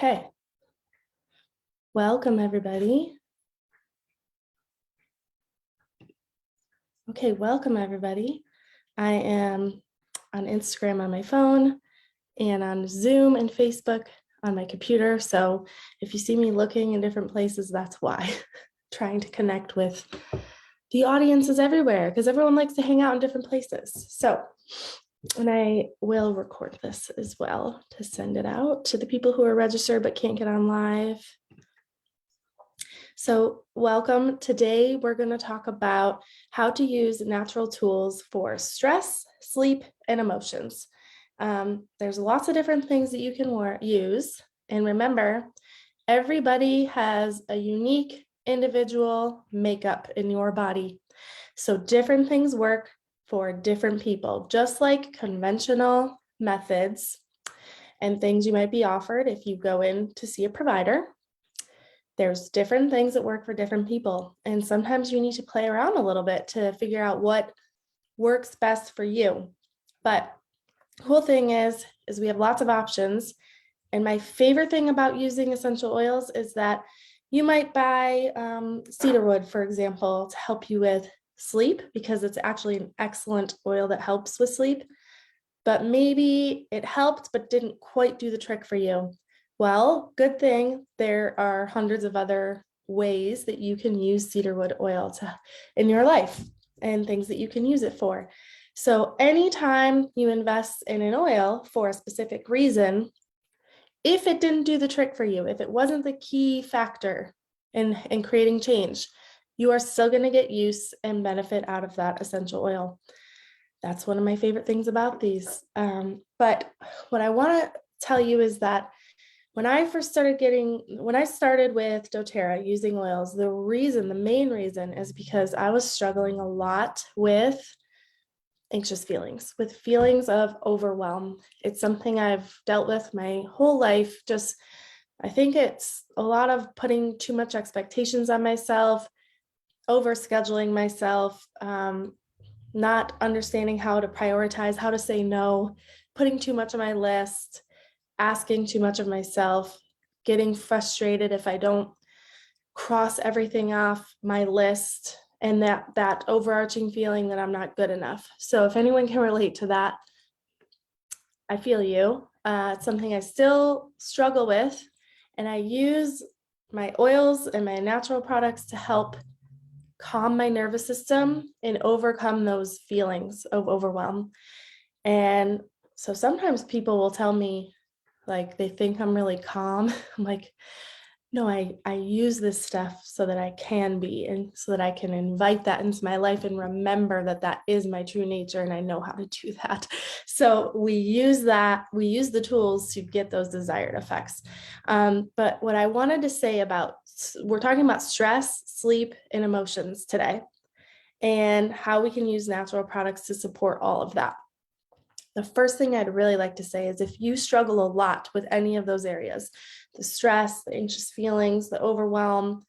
Okay. Welcome, everybody. I am on Instagram on my phone and on Zoom and Facebook on my computer. So if you see me looking in different places, that's why. Trying to connect with the audiences everywhere because everyone likes to hang out in different places. So, and I will record this as well to send it out to the people who are registered but can't get on live. So welcome. Today, we're going to talk about how to use natural tools for stress, sleep, and emotions. There's lots of different things that you can use. And remember, everybody has a unique individual makeup in your body. So different things work for different people, just like conventional methods and things you might be offered if you go in to see a provider. There's different things that work for different people. And sometimes you need to play around a little bit to figure out what works best for you. But the cool thing is we have lots of options. And my favorite thing about using essential oils is that you might buy cedarwood, for example, to help you with sleep, because it's actually an excellent oil that helps with sleep. But maybe it helped, but didn't quite do the trick for you. Well, good thing there are hundreds of other ways that you can use cedarwood oil in your life and things that you can use it for. So anytime you invest in an oil for a specific reason, if it didn't do the trick for you, if it wasn't the key factor in creating change, you are still going to get use and benefit out of that essential oil. That's one of my favorite things about these. But what I want to tell you is that when I started with doTERRA using oils, the main reason is because I was struggling a lot with anxious feelings, with feelings of overwhelm. It's something I've dealt with my whole life. I think it's a lot of putting too much expectations on myself, overscheduling myself, not understanding how to prioritize, how to say no, putting too much on my list, asking too much of myself, getting frustrated if I don't cross everything off my list, and that overarching feeling that I'm not good enough. So if anyone can relate to that, I feel you. It's something I still struggle with, and I use my oils and my natural products to help calm my nervous system and overcome those feelings of overwhelm. And so sometimes people will tell me, like, they think I'm really calm. I'm like, no, I use this stuff so that I can be, and so that I can invite that into my life and remember that that is my true nature and I know how to do that. So we use the tools to get those desired effects. But what I wanted to say we're talking about stress, sleep, and emotions today, and how we can use natural products to support all of that. The first thing I'd really like to say is if you struggle a lot with any of those areas, the stress, the anxious feelings, the overwhelm,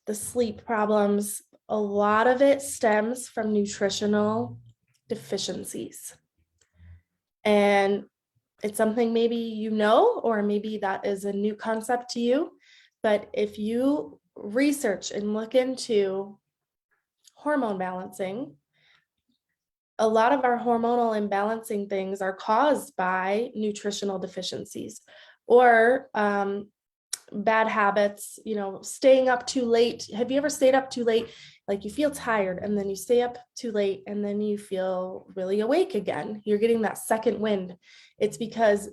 the sleep problems, a lot of it stems from nutritional deficiencies. And it's something maybe you know, or maybe that is a new concept to you. But if you research and look into hormone balancing, a lot of our hormonal imbalancing things are caused by nutritional deficiencies or bad habits, staying up too late. Have you ever stayed up too late? Like, you feel tired and then you stay up too late and then you feel really awake again. You're getting that second wind. It's because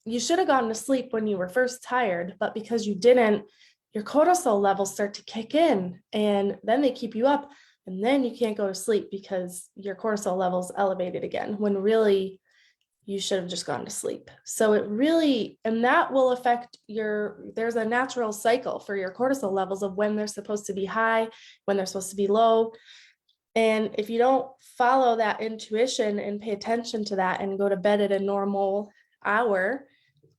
you should have gone to sleep when you were first tired, but because you didn't, your cortisol levels start to kick in and then they keep you up. And then you can't go to sleep because your cortisol levels elevated again, when really you should have just gone to sleep. So and that will affect there's a natural cycle for your cortisol levels of when they're supposed to be high, when they're supposed to be low. And if you don't follow that intuition and pay attention to that and go to bed at a normal hour,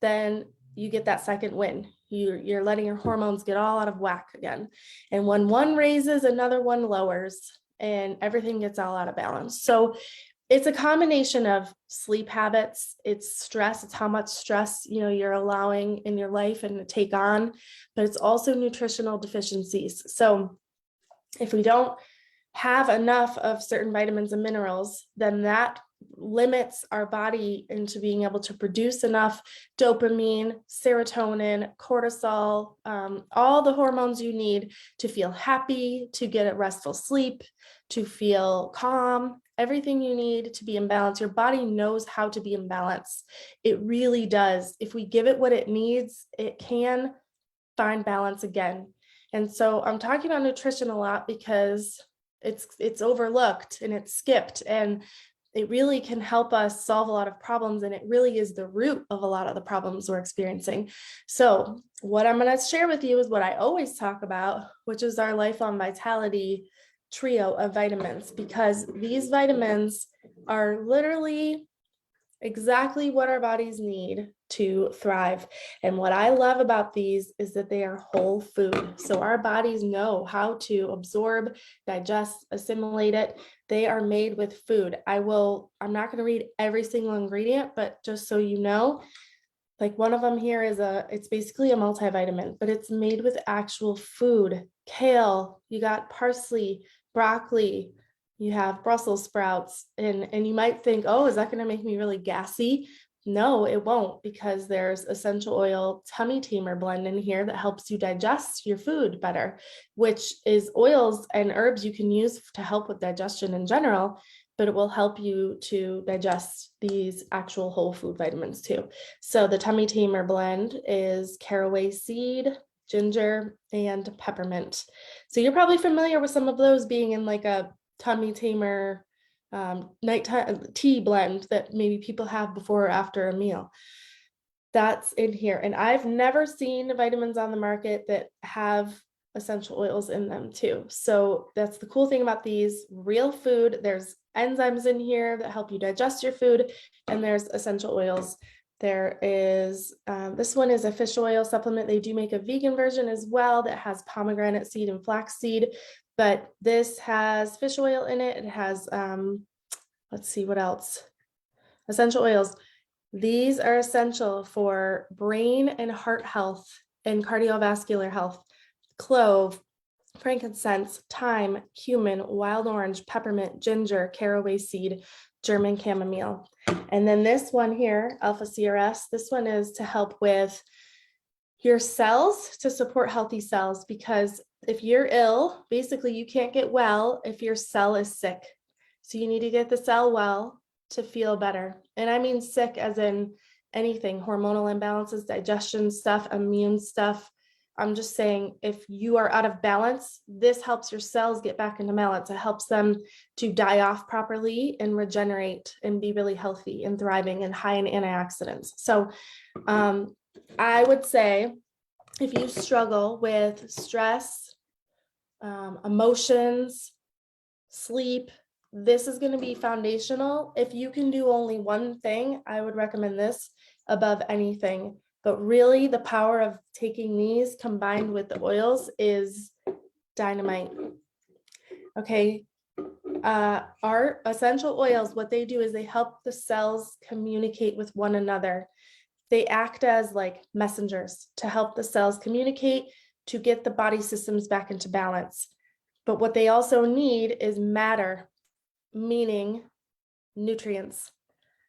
then you get that second wind. You're letting your hormones get all out of whack again. And when one raises, another one lowers, and everything gets all out of balance. So It's a combination of sleep habits, it's stress, it's how much stress, you're allowing in your life and to take on, but it's also nutritional deficiencies. So if we don't have enough of certain vitamins and minerals, then that limits our body into being able to produce enough dopamine, serotonin, cortisol, all the hormones you need to feel happy, to get a restful sleep, to feel calm, everything you need to be in balance. Your body knows how to be in balance. It really does. If we give it what it needs, it can find balance again. And so I'm talking about nutrition a lot because it's overlooked and it's skipped, and it really can help us solve a lot of problems, and it really is the root of a lot of the problems we're experiencing. So what I'm going to share with you is what I always talk about, which is our Lifelong Vitality trio of vitamins, because these vitamins are literally exactly what our bodies need to thrive. And what I love about these is that they are whole food. So our bodies know how to absorb, digest, assimilate it. They are made with food. I'm not going to read every single ingredient, but just so you know, like one of them here is it's basically a multivitamin, but it's made with actual food. Kale, you got parsley, broccoli, you have Brussels sprouts, and you might think, oh, is that going to make me really gassy? No, it won't, because there's essential oil tummy tamer blend in here that helps you digest your food better, which is oils and herbs you can use to help with digestion in general, but it will help you to digest these actual whole food vitamins too. So the tummy tamer blend is caraway seed, ginger, and peppermint. So you're probably familiar with some of those being in like a tummy tamer nighttime tea blend that maybe people have before or after a meal. That's in here. And I've never seen vitamins on the market that have essential oils in them too. So that's the cool thing about these. Real food. There's enzymes in here that help you digest your food, and there's essential oils. There is, this one is a fish oil supplement. They do make a vegan version as well that has pomegranate seed and flax seed, but this has fish oil in it. It has, let's see what else. Essential oils. These are essential for brain and heart health and cardiovascular health. Clove, frankincense, thyme, cumin, wild orange, peppermint, ginger, caraway seed, German chamomile. And then this one here, Alpha CRS, this one is to help with your cells, to support healthy cells, because if you're ill, basically you can't get well if your cell is sick. So you need to get the cell well to feel better. And I mean sick as in anything, hormonal imbalances, digestion stuff, immune stuff. I'm just saying, if you are out of balance, this helps your cells get back into balance. It helps them to die off properly and regenerate and be really healthy and thriving and high in antioxidants. So I would say if you struggle with stress, emotions, sleep, this is going to be foundational. If you can do only one thing, I would recommend this above anything. But really, the power of taking these combined with the oils is dynamite. Okay. Our essential oils, what they do is they help the cells communicate with one another. They act as like messengers to help the cells communicate, to get the body systems back into balance. But what they also need is matter, meaning nutrients.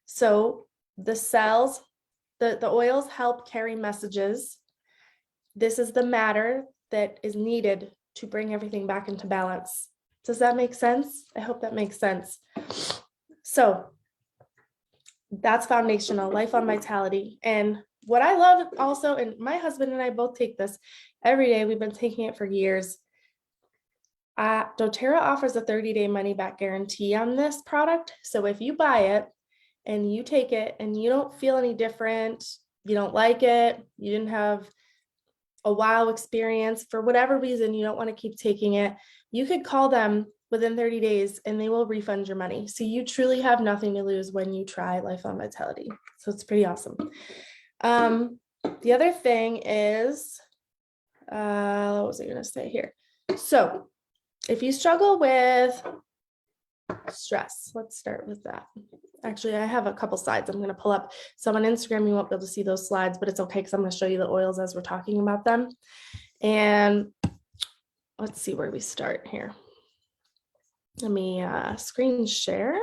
So the cells, the oils help carry messages. This is the matter that is needed to bring everything back into balance. Does that make sense? I hope that makes sense. So that's foundational, Lifelong Vitality. And what I love also, and my husband and I both take this every day. We've been taking it for years. doTERRA offers a 30-day money-back guarantee on this product. So if you buy it and you take it and you don't feel any different, you don't like it, you didn't have a wow experience, for whatever reason, you don't want to keep taking it, you could call them within 30 days and they will refund your money. So you truly have nothing to lose when you try Lifelong Vitality. So it's pretty awesome. The other thing is, what was I going to say here? So if you struggle with stress. Let's start with that. Actually, I have a couple slides I'm going to pull up. So on Instagram, you won't be able to see those slides, but it's okay because I'm going to show you the oils as we're talking about them. And let's see where we start here. Let me screen share.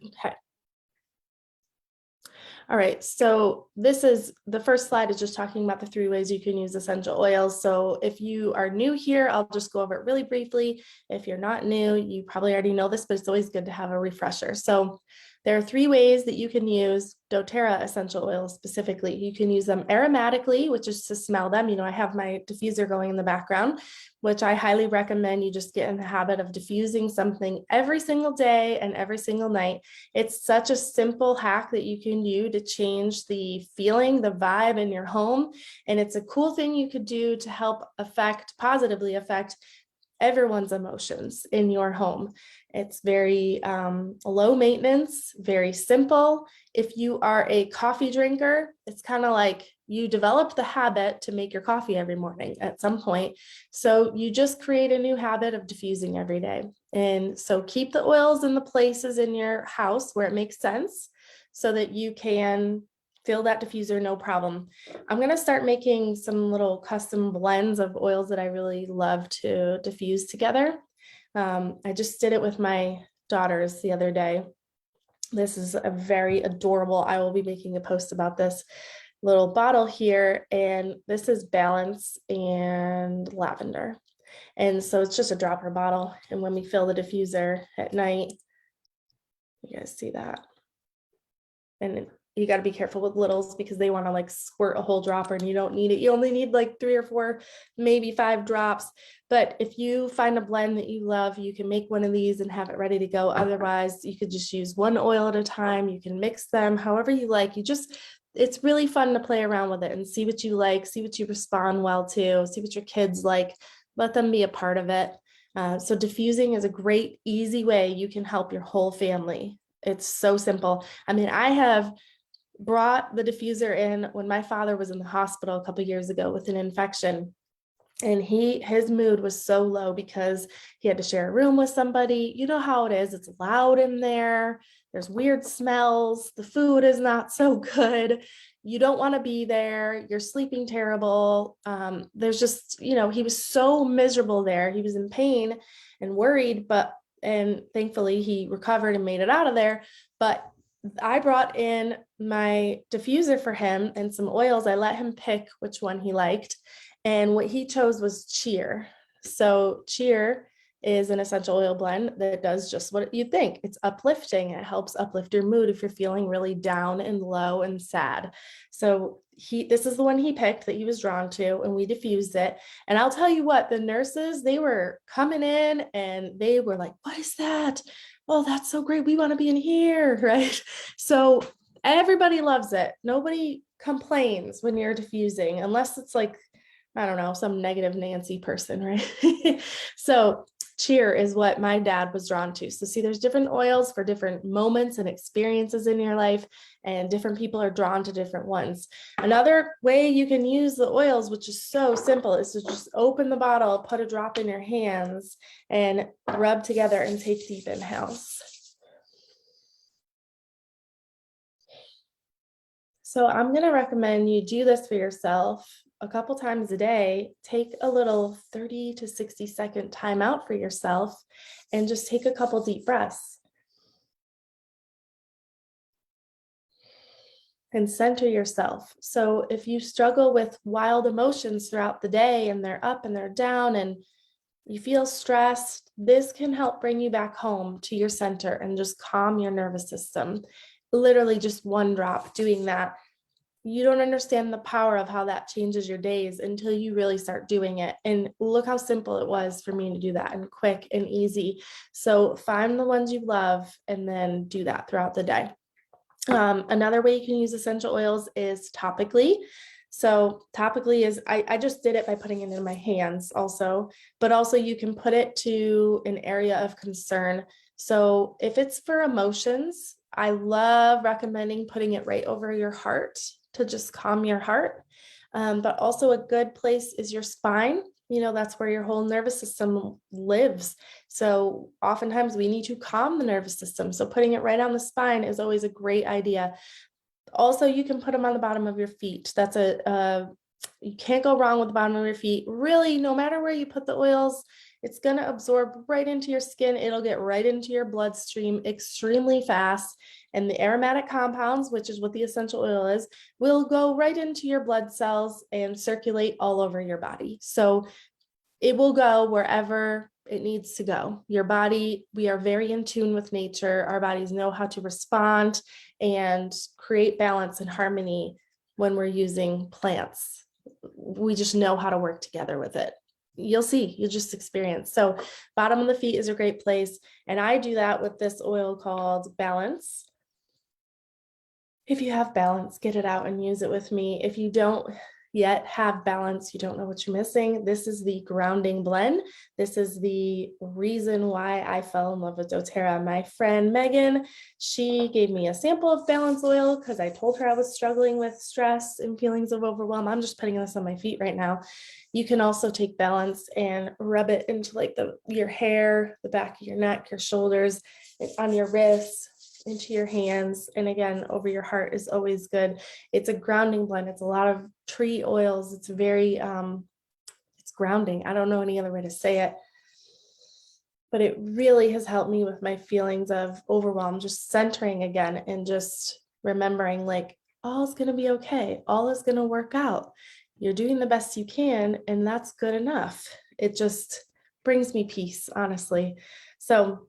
Okay. All right, so this is the first slide is just talking about the 3 ways you can use essential oils. So if you are new here, I'll just go over it really briefly. If you're not new, you probably already know this, but it's always good to have a refresher. So there are 3 ways that you can use doTERRA essential oils specifically. You can use them aromatically, which is to smell them. You know, I have my diffuser going in the background, which I highly recommend you just get in the habit of diffusing something every single day and every single night. It's such a simple hack that you can do to change the feeling, the vibe in your home. And it's a cool thing you could do to help positively affect everyone's emotions in your home. It's very low maintenance, very simple. If you are a coffee drinker, it's kind of like you develop the habit to make your coffee every morning at some point. So you just create a new habit of diffusing every day. And so keep the oils in the places in your house where it makes sense so that you can fill that diffuser, no problem. I'm going to start making some little custom blends of oils that I really love to diffuse together. I just did it with my daughters the other day. This is a very adorable, I will be making a post about this little bottle here, and this is Balance and Lavender. And so it's just a dropper bottle. And when we fill the diffuser at night, you guys see that? And you got to be careful with littles because they want to like squirt a whole dropper and you don't need it. You only need like 3 or 4, maybe 5 drops. But if you find a blend that you love, you can make one of these and have it ready to go. Otherwise, you could just use one oil at a time. You can mix them however you like. It's really fun to play around with it and see what you like, see what you respond well to, see what your kids like, let them be a part of it. So diffusing is a great, easy way you can help your whole family. It's so simple. I mean, I have brought the diffuser in when my father was in the hospital a couple of years ago with an infection. And his mood was so low because he had to share a room with somebody. You know how it is. It's loud in there. There's weird smells. The food is not so good. You don't want to be there. You're sleeping terrible. There's just, he was so miserable there. He was in pain and worried, and thankfully he recovered and made it out of there. But I brought in my diffuser for him and some oils. I let him pick which one he liked. And what he chose was Cheer. So Cheer is an essential oil blend that does just what you think. It's uplifting. It helps uplift your mood if you're feeling really down and low and sad. So this is the one he picked that he was drawn to, and we diffused it. And I'll tell you what, the nurses, they were coming in and they were like, "What is that? Oh, that's so great. We want to be in here," right? So everybody loves it. Nobody complains when you're diffusing, unless it's like, I don't know, some negative Nancy person, right? So Cheer is what my dad was drawn to. So see, there's different oils for different moments and experiences in your life, and different people are drawn to different ones. Another way you can use the oils, which is so simple, is to just open the bottle, put a drop in your hands, and rub together and take deep inhales. So I'm going to recommend you do this for yourself a couple times a day. Take a little 30 to 60 second time out for yourself and just take a couple deep breaths. And center yourself. So if you struggle with wild emotions throughout the day and they're up and they're down and you feel stressed, this can help bring you back home to your center and just calm your nervous system. Literally just one drop doing that. You don't understand the power of how that changes your days until you really start doing it. And look how simple it was for me to do that, and quick and easy. So find the ones you love and then do that throughout the day. Another way you can use essential oils is topically. So topically is, I just did it by putting it in my hands also, but also you can put it to an area of concern. So if it's for emotions, I love recommending putting it right over your heart to just calm your heart. But also a good place is your spine. That's where your whole nervous system lives. So oftentimes we need to calm the nervous system. So putting it right on the spine is always a great idea. Also, you can put them on the bottom of your feet. You can't go wrong with the bottom of your feet. Really, no matter where you put the oils, it's going to absorb right into your skin. It'll get right into your bloodstream extremely fast. And the aromatic compounds, which is what the essential oil is, will go right into your blood cells and circulate all over your body. So it will go wherever it needs to go. Your body, we are very in tune with nature. Our bodies know how to respond and create balance and harmony when we're using plants. We just know how to work together with it. You'll just experience. So bottom of the feet is a great place. And I do that with this oil called Balance. If you have Balance, get it out and use it with me. If you don't yet have Balance, you don't know what you're missing, this is the grounding blend. This is the reason why I fell in love with doTERRA. My friend Megan, she gave me a sample of Balance oil because I told her I was struggling with stress and feelings of overwhelm. I'm just putting this on my feet right now. You can also take Balance and rub it into like your hair, the back of your neck, your shoulders, on your wrists, into your hands, and again over your heart is always good. It's a grounding blend. It's a lot of tree oils. It's very it's grounding. I don't know any other way to say it, but it really has helped me with my feelings of overwhelm, just centering again and just remembering like all is going to be okay. All is going to work out. You're doing the best you can, and that's good enough. It just brings me peace, honestly. So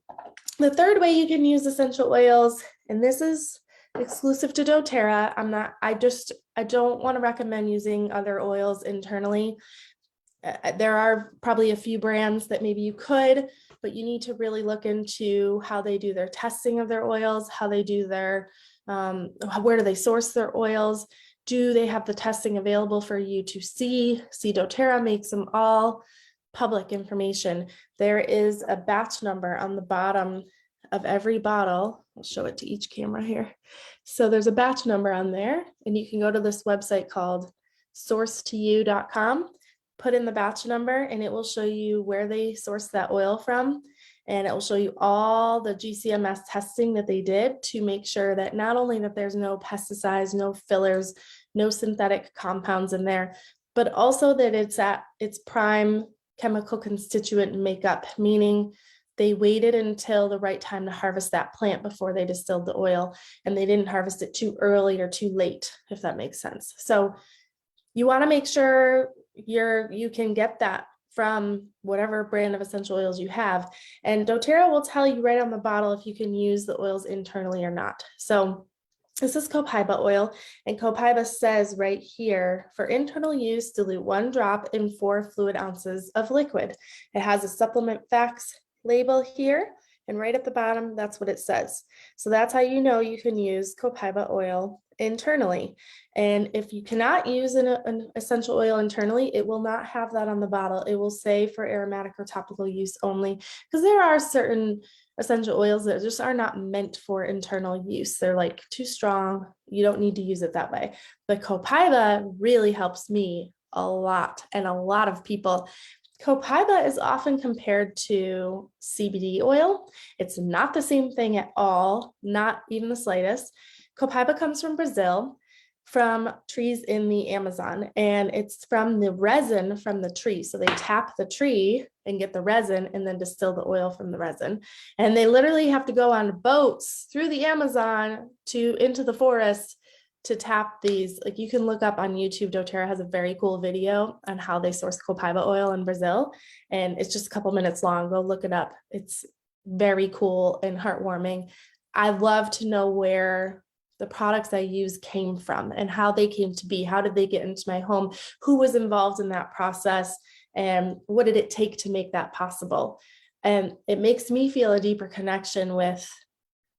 the third way you can use essential oils, and this is exclusive to doTERRA. I don't want to recommend using other oils internally. There are probably a few brands that maybe you could, but you need to really look into how they do their testing of their oils, how they do their, where do they source their oils? Do they have the testing available for you to see? See, doTERRA makes them all public information. There is a batch number on the bottom of every bottle. I'll show it to each camera here. So there's a batch number on there, and you can go to this website called sourcetoyou.com, put in the batch number, and it will show you where they source that oil from. And it will show you all the GCMS testing that they did to make sure that not only that there's no pesticides, no fillers, no synthetic compounds in there, but also that it's at its prime chemical constituent makeup, meaning they waited until the right time to harvest that plant before they distilled the oil, and they didn't harvest it too early or too late, if that makes sense. So you want to make sure you can get that from whatever brand of essential oils you have. And doTERRA will tell you right on the bottle if you can use the oils internally or not. So this is copaiba oil, and copaiba says right here, for internal use, dilute 1 drop in 4 fluid ounces of liquid. It has a supplement facts label here, and right at the bottom, that's what it says. So that's how you know you can use copaiba oil internally. And if you cannot use an essential oil internally, it will not have that on the bottle. It will say for aromatic or topical use only, because there are certain essential oils that just are not meant for internal use. They're like too strong. You don't need to use it that way. But copaiba really helps me a lot, and a lot of people. Copaiba is often compared to CBD oil. It's not the same thing at all, not even the slightest. Copaiba comes from Brazil, from trees in the Amazon, and it's from the resin from the tree. So they tap the tree and get the resin and then distill the oil from the resin. And they literally have to go on boats through the Amazon into the forest to tap these. Like, you can look up on YouTube, doTERRA has a very cool video on how they source copaiba oil in Brazil, and it's just a couple minutes long. Go look it up. It's very cool and heartwarming. I love to know where the products I use came from and how they came to be. How did they get into my home? Who was involved in that process? And what did it take to make that possible? And it makes me feel a deeper connection with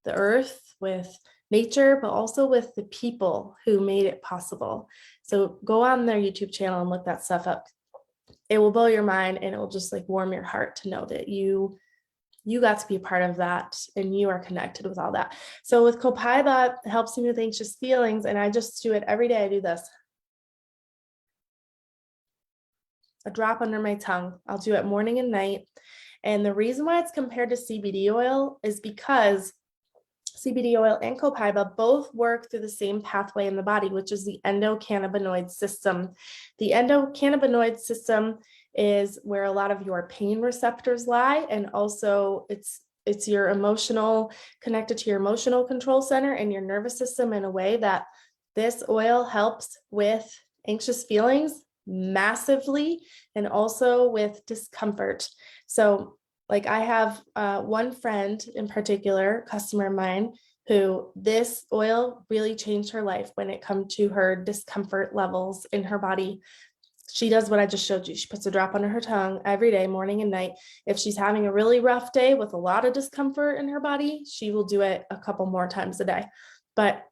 the earth, with nature, but also with the people who made it possible. So go on their YouTube channel and look that stuff up. It will blow your mind, and it will just like warm your heart to know that you you got to be a part of that and you are connected with all that. So with Copaiba, it helps me with anxious feelings, and I just do it every day. I do this. A drop under my tongue. I'll do it morning and night. And the reason why it's compared to CBD oil is because CBD oil and Copaiba both work through the same pathway in the body, which is the endocannabinoid system. The endocannabinoid system is where a lot of your pain receptors lie, and also it's your emotional, connected to your emotional control center and your nervous system in a way that this oil helps with anxious feelings massively, and also with discomfort. So like I have one friend in particular, customer of mine, who this oil really changed her life when it comes to her discomfort levels in her body. She does what I just showed you. She puts a drop under her tongue every day, morning and night. If she's having a really rough day with a lot of discomfort in her body, she will do it a couple more times a day. But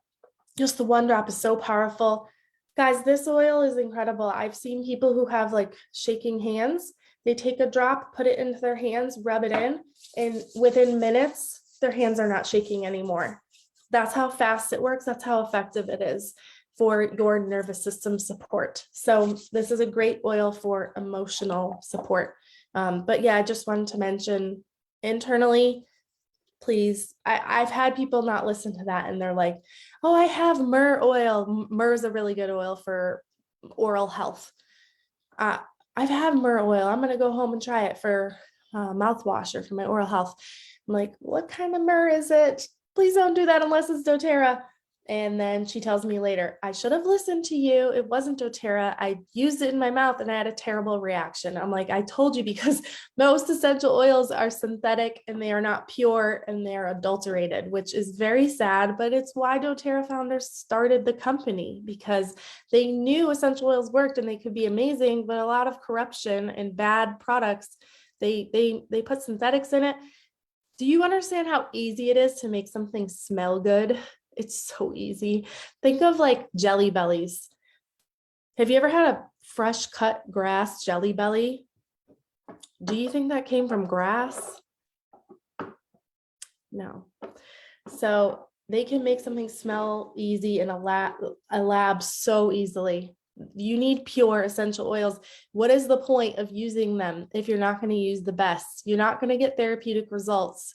just the one drop is so powerful. Guys, this oil is incredible. I've seen people who have like shaking hands. They take a drop, put it into their hands, rub it in, and within minutes, their hands are not shaking anymore. That's how fast it works. That's how effective it is for your nervous system support. So this is a great oil for emotional support. But yeah, I just wanted to mention internally, please, I've had people not listen to that and they're like, oh, I have myrrh oil. Myrrh is a really good oil for oral health. I've had myrrh oil. I'm going to go home and try it for mouthwash or for my oral health. I'm like, what kind of myrrh is it? Please don't do that unless it's doTERRA. And then she tells me later, I should have listened to you. It wasn't doTERRA. I used it in my mouth and I had a terrible reaction. I'm like, I told you, because most essential oils are synthetic and they are not pure and they are adulterated, which is very sad, but it's why doTERRA founders started the company, because they knew essential oils worked and they could be amazing, but a lot of corruption and bad products, they put synthetics in it. Do you understand how easy it is to make something smell good? It's so easy. Think of like Jelly Bellies. Have you ever had a fresh cut grass Jelly Belly? Do you think that came from grass? No. So they can make something smell easy in a lab so easily. You need pure essential oils. What is the point of using them if you're not going to use the best? You're not going to get therapeutic results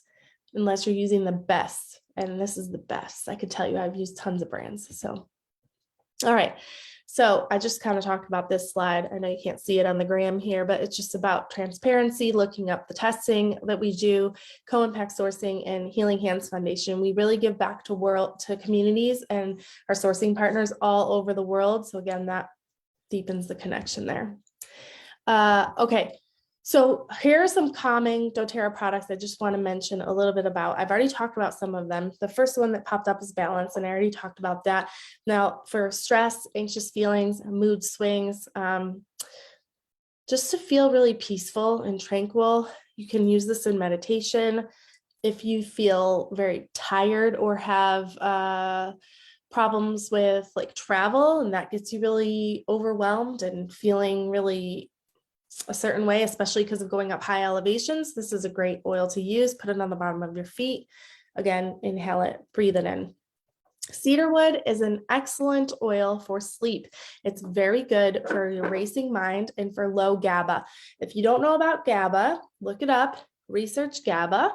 unless you're using the best. And this is the best. I could tell you, I've used tons of brands. So, all right. So I just kind of talked about this slide. I know you can't see it on the gram here, but it's just about transparency, looking up the testing that we do, co-impact sourcing, and Healing Hands Foundation. We really give back to communities and our sourcing partners all over the world. So again, that deepens the connection there. Okay. So here are some common doTERRA products I just want to mention a little bit about. I've already talked about some of them. The first one that popped up is balance, and I already talked about that. Now for stress, anxious feelings, mood swings, just to feel really peaceful and tranquil, you can use this in meditation. If you feel very tired or have problems with like travel and that gets you really overwhelmed and feeling really a certain way, especially because of going up high elevations, this is a great oil to use. Put it on the bottom of your feet. Again, inhale it, breathe it in. Cedarwood is an excellent oil for sleep. It's very good for your racing mind and for low GABA. If you don't know about GABA, look it up, research GABA.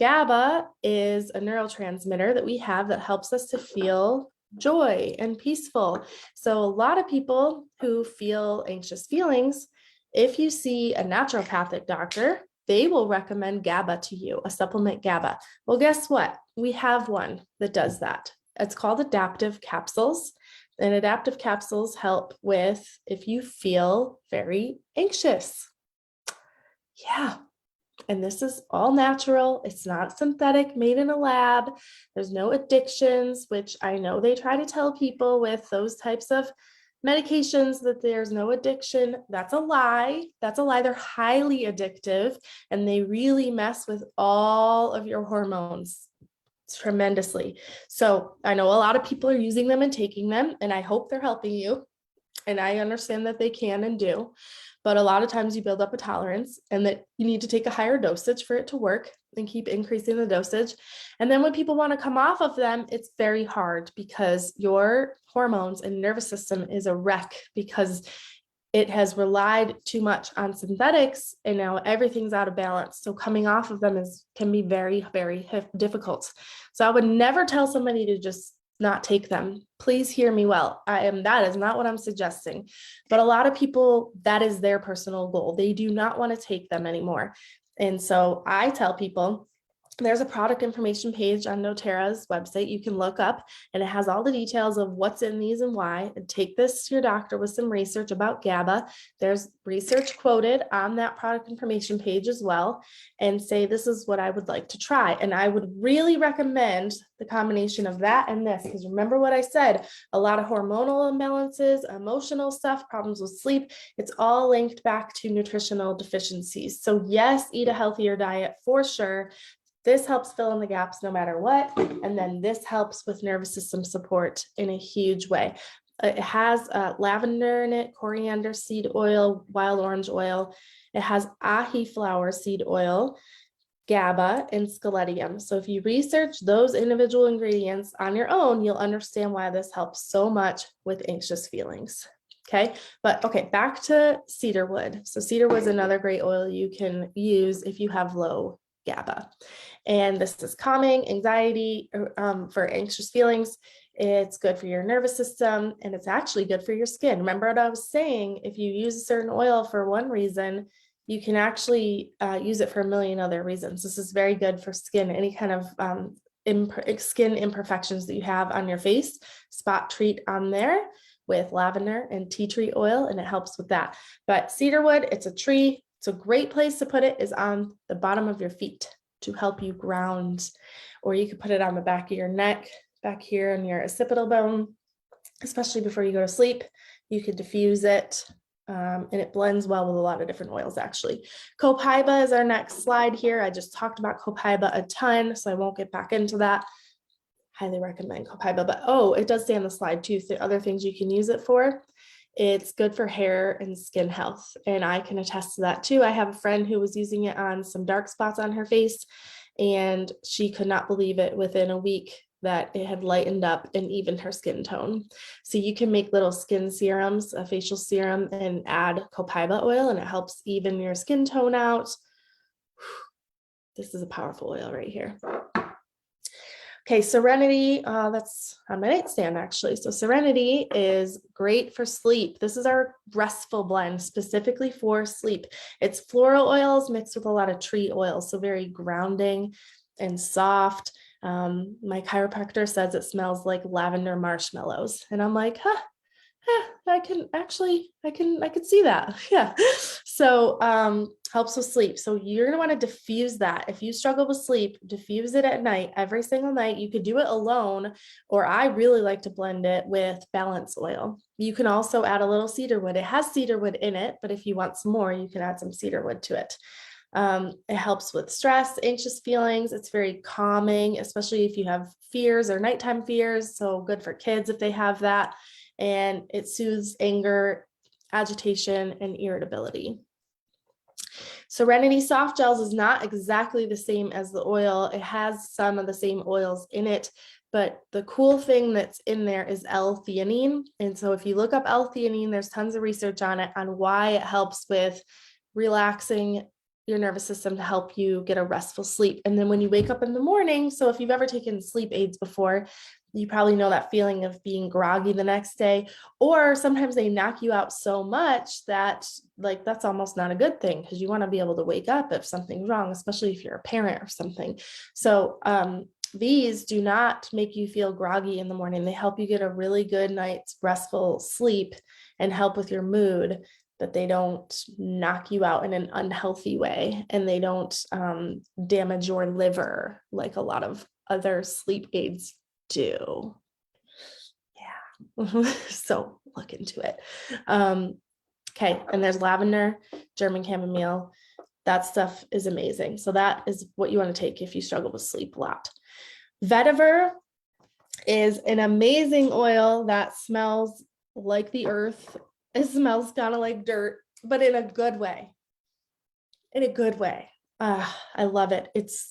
GABA is a neurotransmitter that we have that helps us to feel joy and peaceful. So a lot of people who feel anxious feelings, if you see a naturopathic doctor, they will recommend GABA to you, a supplement GABA. Well, guess what? We have one that does that. It's called Adaptive Capsules. And Adaptive Capsules help with if you feel very anxious. Yeah. And this is all natural. It's not synthetic, made in a lab. There's no addictions, which I know they try to tell people with those types of medications that there's no addiction. That's a lie. That's a lie. They're highly addictive and they really mess with all of your hormones tremendously. So I know a lot of people are using them and taking them, and I hope they're helping you. And I understand that they can and do, but a lot of times you build up a tolerance and that you need to take a higher dosage for it to work and keep increasing the dosage. And then when people want to come off of them, it's very hard because your hormones and nervous system is a wreck because it has relied too much on synthetics and now everything's out of balance. So coming off of them can be very, very difficult. So I would never tell somebody to just not take them. Please hear me well. That is not what I'm suggesting. But a lot of people, that is their personal goal. They do not want to take them anymore. And so I tell people, there's a product information page on doTERRA's website you can look up, and it has all the details of what's in these and why. And take this to your doctor with some research about GABA. There's research quoted on that product information page as well, and say, this is what I would like to try. And I would really recommend the combination of that and this, because remember what I said, a lot of hormonal imbalances, emotional stuff, problems with sleep, it's all linked back to nutritional deficiencies. So yes, eat a healthier diet for sure. This helps fill in the gaps no matter what. And then this helps with nervous system support in a huge way. It has lavender in it, coriander seed oil, wild orange oil. It has ahi flower seed oil, GABA, and scaledium. So if you research those individual ingredients on your own, you'll understand why this helps so much with anxious feelings. Okay, but okay, back to cedarwood. So cedarwood is another great oil you can use if you have low GABA. And this is calming, anxiety, for anxious feelings. It's good for your nervous system, and it's actually good for your skin. Remember what I was saying? If you use a certain oil for one reason, you can actually use it for a million other reasons. This is very good for skin, any kind of skin imperfections that you have on your face. Spot treat on there with lavender and tea tree oil, and it helps with that. But cedarwood, it's a tree. It's a great place to put it is on the bottom of your feet to help you ground, or you could put it on the back of your neck, back here in your occipital bone, especially before you go to sleep. You could diffuse it, and it blends well with a lot of different oils actually. Copaiba is our next slide here. I just talked about copaiba a ton, so I won't get back into that. Highly recommend copaiba, but it does say on the slide too, other things you can use it for. It's good for hair and skin health, and I can attest to that too. I have a friend who was using it on some dark spots on her face, and she could not believe it within a week that it had lightened up and evened her skin tone. So you can make little skin serums, a facial serum, and add copaiba oil, and it helps even your skin tone out. This is a powerful oil right here. Okay, Serenity, that's on my nightstand actually. So Serenity is great for sleep. This is our restful blend specifically for sleep. It's floral oils mixed with a lot of tree oils, so very grounding and soft. My chiropractor says it smells like lavender marshmallows, and I'm like, I can see that. Yeah. So helps with sleep. So you're going to want to diffuse that. If you struggle with sleep, diffuse it at night, every single night. You could do it alone, or I really like to blend it with balance oil. You can also add a little cedarwood. It has cedarwood in it, but if you want some more, you can add some cedarwood to it. It helps with stress, anxious feelings. It's very calming, especially if you have fears or nighttime fears. So good for kids if they have that. And it soothes anger, agitation, and irritability. Serenity Soft Gels is not exactly the same as the oil. It has some of the same oils in it, but the cool thing that's in there is L-theanine. And so if you look up L-theanine, there's tons of research on it, on why it helps with relaxing your nervous system to help you get a restful sleep. And then when you wake up in the morning, so if you've ever taken sleep aids before, you probably know that feeling of being groggy the next day, or sometimes they knock you out so much that that's almost not a good thing, because you want to be able to wake up if something's wrong, especially if you're a parent or something. So these do not make you feel groggy in the morning. They help you get a really good night's restful sleep and help with your mood, but they don't knock you out in an unhealthy way, and they don't damage your liver like a lot of other sleep aids do. Yeah. So look into it. Okay, and there's lavender, German chamomile. That stuff is amazing. So that is what you want to take if you struggle with sleep a lot. Vetiver is an amazing oil that smells like the earth. It smells kind of like dirt, but in a good way. In a good way. I love it.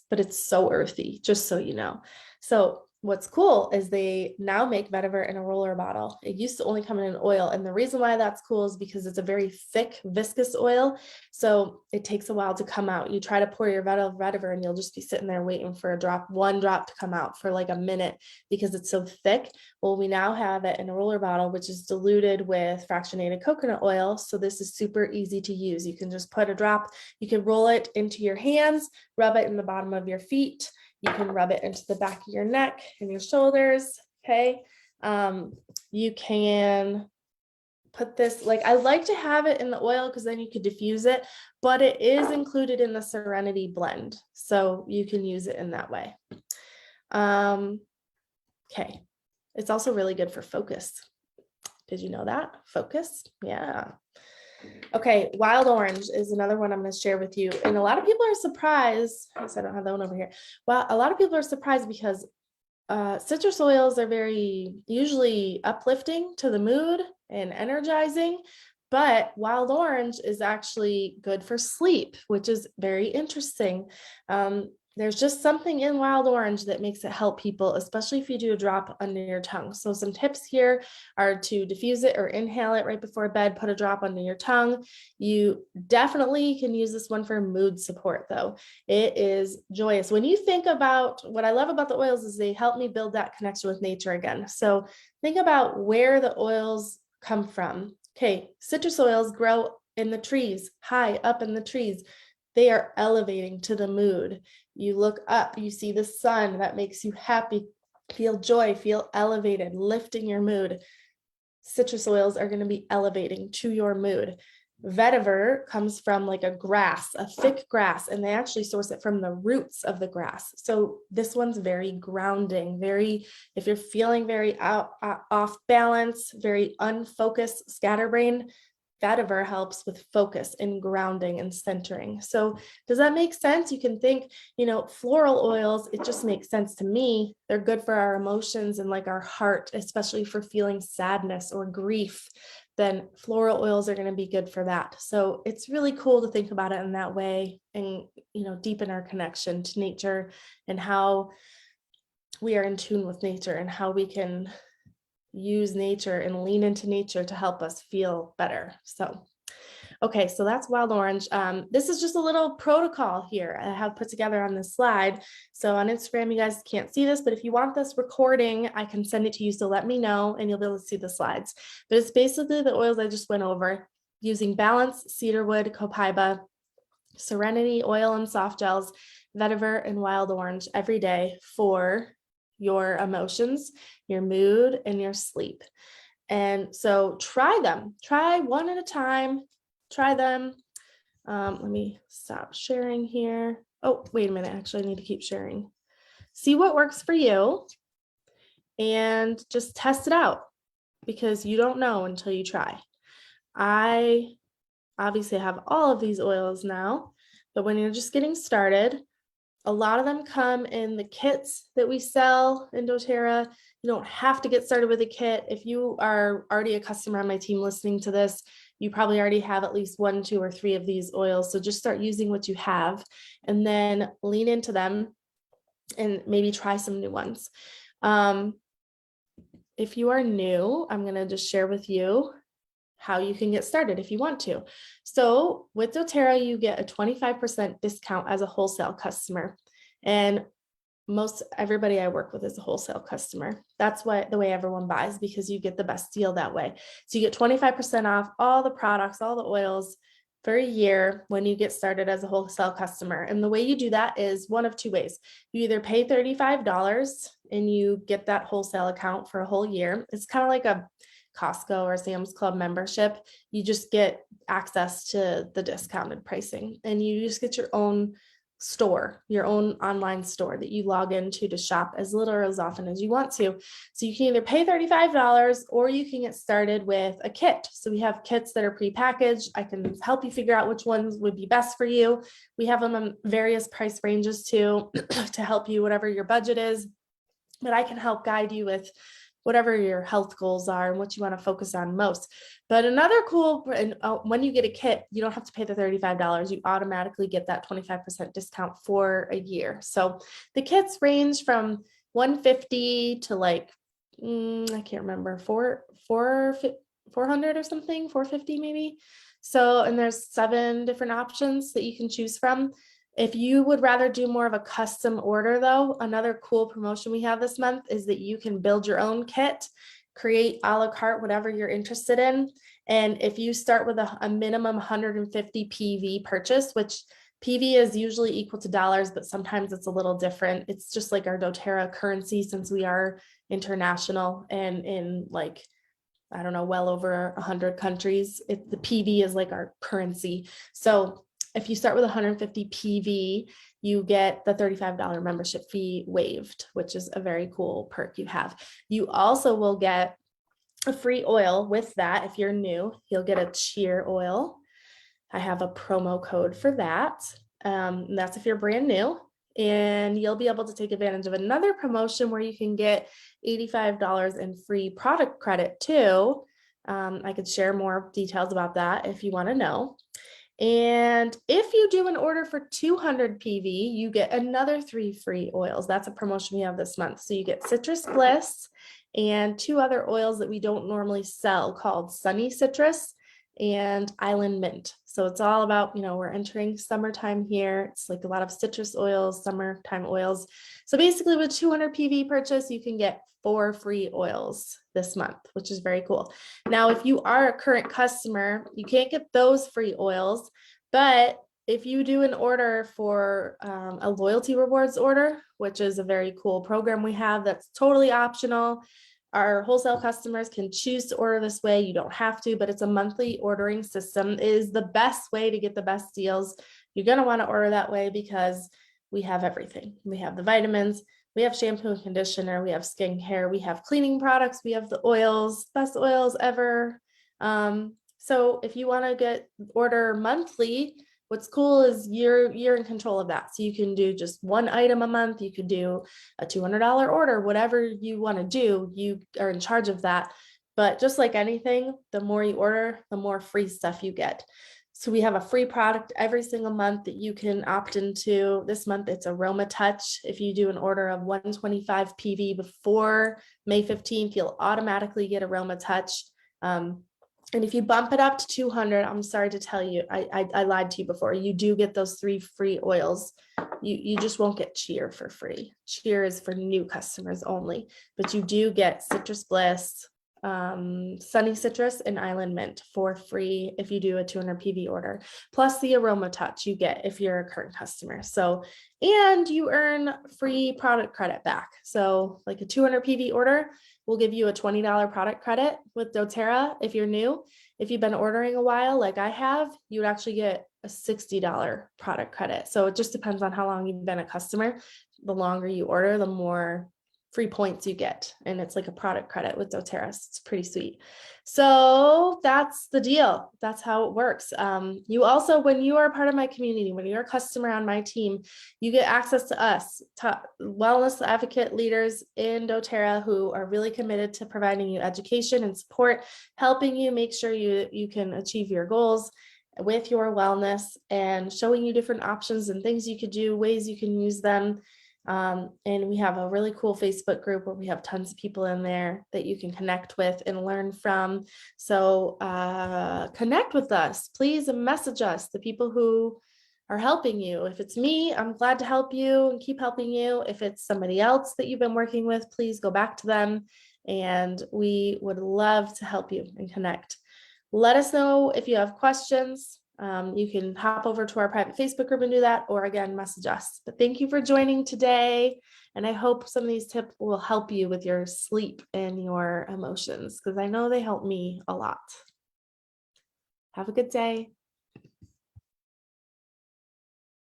But it's so earthy, just so you know. So what's cool is they now make vetiver in a roller bottle. It used to only come in an oil. And the reason why that's cool is because it's a very thick, viscous oil. So it takes a while to come out. You try to pour your vetiver and you'll just be sitting there waiting for one drop to come out for like a minute because it's so thick. Well, we now have it in a roller bottle, which is diluted with fractionated coconut oil. So this is super easy to use. You can just put a drop, you can roll it into your hands, rub it in the bottom of your feet. You can rub it into the back of your neck and your shoulders. Okay. You can put this, like, I like to have it in the oil because then you could diffuse it, but it is included in the Serenity blend. So you can use it in that way. Okay. It's also really good for focus. Did you know that? Focus? Yeah. Okay, wild orange is another one I'm going to share with you. And a lot of people are surprised. I don't have that one over here. Well, a lot of people are surprised because citrus oils are very usually uplifting to the mood and energizing. But wild orange is actually good for sleep, which is very interesting. There's just something in wild orange that makes it help people, especially if you do a drop under your tongue. So some tips here are to diffuse it or inhale it right before bed, put a drop under your tongue. You definitely can use this one for mood support though. It is joyous. When you think about, what I love about the oils is they help me build that connection with nature again. So think about where the oils come from. Okay, citrus oils grow in the trees, high up in the trees. They are elevating to the mood. You look up, you see the sun, that makes you happy, feel joy, feel elevated, lifting your mood. Citrus oils are going to be elevating to your mood. Vetiver comes from like a grass, a thick grass, and they actually source it from the roots of the grass. So this one's very grounding, very, if you're feeling very off balance, very unfocused, scatterbrained, vetiver helps with focus and grounding and centering. So does that make sense? You can think, floral oils, it just makes sense to me. They're good for our emotions and like our heart, especially for feeling sadness or grief. Then floral oils are going to be good for that. So it's really cool to think about it in that way and, deepen our connection to nature and how we are in tune with nature and how we can use nature and lean into nature to help us feel better. So, okay, so that's wild orange. This is just a little protocol here I have put together on this slide. So on Instagram, you guys can't see this, but if you want this recording, I can send it to you. So let me know and you'll be able to see the slides. But it's basically the oils I just went over using Balance, cedarwood, copaiba, Serenity oil and soft gels, vetiver, and wild orange every day for your emotions, your mood, and your sleep. And so try them. Try one at a time. Try them. Let me stop sharing here. Oh, wait a minute. Actually, I need to keep sharing. See what works for you and just test it out because you don't know until you try. I obviously have all of these oils now, but when you're just getting started, a lot of them come in the kits that we sell in doTERRA. You don't have to get started with a kit. If you are already a customer on my team listening to this, you probably already have at least 1, 2, or 3 of these oils. So just start using what you have and then lean into them and maybe try some new ones. If you are new, I'm going to just share with you how you can get started if you want to. So with doTERRA, you get a 25% discount as a wholesale customer. And most everybody I work with is a wholesale customer. That's the way everyone buys, because you get the best deal that way. So you get 25% off all the products, all the oils for a year when you get started as a wholesale customer. And the way you do that is one of 2 ways. You either pay $35 and you get that wholesale account for a whole year. It's kind of like a Costco or Sam's Club membership. You just get access to the discounted pricing and you just get your own store, your own online store that you log into to shop as little or as often as you want to. So you can either pay $35 or you can get started with a kit. So we have kits that are prepackaged. I can help you figure out which ones would be best for you. We have them in various price ranges too to help you whatever your budget is. But I can help guide you with whatever your health goals are and what you want to focus on most. But another cool, and when you get a kit, you don't have to pay the $35. You automatically get that 25% discount for a year. So the kits range from 150 to like, I can't remember, 400 or something, 450 maybe. So, and there's 7 different options that you can choose from. If you would rather do more of a custom order though, another cool promotion we have this month is that you can build your own kit, create a la carte, whatever you're interested in. And if you start with a minimum 150 PV purchase, which PV is usually equal to dollars, but sometimes it's a little different. It's just like our doTERRA currency, since we are international and in like, I don't know, well over 100 countries. The PV is like our currency. So if you start with 150 PV, you get the $35 membership fee waived, which is a very cool perk you have. You also will get a free oil with that. If you're new, you'll get a cheer oil. I have a promo code for that. That's if you're brand new. And you'll be able to take advantage of another promotion where you can get $85 in free product credit too. I could share more details about that if you want to know. And if you do an order for 200 PV, you get another 3 free oils. That's a promotion we have this month. So you get Citrus Bliss and 2 other oils that we don't normally sell called Sunny Citrus and Island Mint. So it's all about, we're entering summertime here. It's like a lot of citrus oils, summertime oils. So basically with 200 PV purchase, you can get 4 free oils this month, which is very cool. Now, if you are a current customer, you can't get those free oils, but if you do an order for a loyalty rewards order, which is a very cool program we have that's totally optional, our wholesale customers can choose to order this way. You don't have to, but it's a monthly ordering system. It is the best way to get the best deals. You're going to want to order that way because we have everything. We have the vitamins, we have shampoo and conditioner, we have skincare, we have cleaning products, we have the oils, best oils ever. So if you want to order monthly, what's cool is you're in control of that. So you can do just one item a month. You could do a $200 order, whatever you want to do, you are in charge of that. But just like anything, the more you order, the more free stuff you get. So we have a free product every single month that you can opt into. This month it's Aroma Touch. If you do an order of 125 PV before May 15th, you'll automatically get Aroma Touch. And if you bump it up to 200, I'm sorry to tell you, I lied to you before. You do get those 3 free oils. You just won't get Cheer for free. Cheer is for new customers only, but you do get Citrus Bliss, Sunny Citrus, and Island Mint for free if you do a 200 PV order, plus the Aroma Touch you get if you're a current customer. So, and you earn free product credit back. So like a 200 PV order, we'll give you a $20 product credit with doTERRA if you're new. If you've been ordering a while, like I have, you would actually get a $60 product credit. So it just depends on how long you've been a customer. The longer you order, the more free points you get. And it's like a product credit with doTERRA. It's pretty sweet. So that's the deal. That's how it works. You also, when you are a part of my community, when you're a customer on my team, you get access to us, to wellness advocate leaders in doTERRA who are really committed to providing you education and support, helping you make sure you can achieve your goals with your wellness, and showing you different options and things you could do, ways you can use them. And we have a really cool Facebook group where we have tons of people in there that you can connect with and learn from. So connect with us, please, and message us, the people who are helping you. If it's me, I'm glad to help you and keep helping you. If it's somebody else that you've been working with, please go back to them, and we would love to help you and connect. Let us know if you have questions. You can hop over to our private Facebook group and do that, or again, message us. But thank you for joining today. And I hope some of these tips will help you with your sleep and your emotions, because I know they help me a lot. Have a good day.